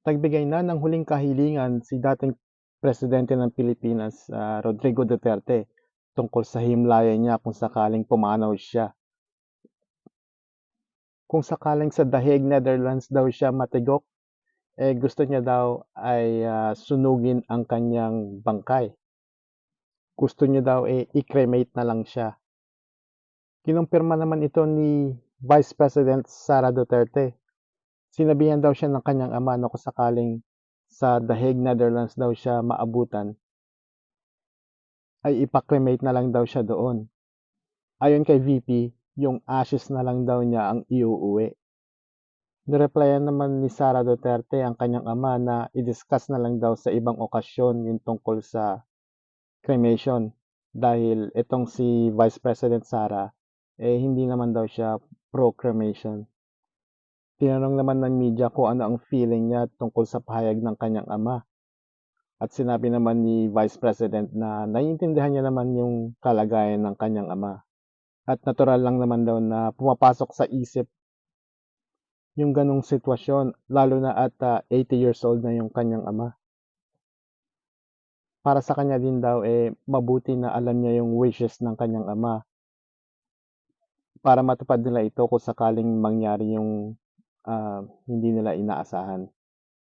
Nagbigay na ng huling kahilingan si dating Presidente ng Pilipinas, Rodrigo Duterte, tungkol sa himlayan niya kung sakaling pumanaw siya. Kung sakaling sa The Hague, Netherlands daw siya matigok, gusto niya daw ay sunugin ang kanyang bangkay. Gusto niya daw i-cremate na lang siya. Kinumpirma naman ito ni Vice President Sara Duterte. Sinabihan daw siya ng kanyang ama na kung sakaling sa The Hague, Netherlands daw siya maabutan, ay ipa-cremate na lang daw siya doon. Ayon kay VP, yung ashes na lang daw niya ang iuuwi. Nireplyan naman ni Sara Duterte ang kanyang ama na i-discuss na lang daw sa ibang okasyon yung tungkol sa cremation dahil itong si Vice President Sara hindi naman daw siya pro-cremation. Tinanong naman ng media kung ano ang feeling niya tungkol sa pahayag ng kanyang ama. At sinabi naman ni Vice President na naiintindihan niya naman yung kalagayan ng kanyang ama. At natural lang naman daw na pumapasok sa isip yung ganong sitwasyon, lalo na at 80 years old na yung kanyang ama. Para sa kanya din daw, mabuti na alam niya yung wishes ng kanyang ama para matupad nila ito kung sakaling mangyari yung hindi nila inaasahan.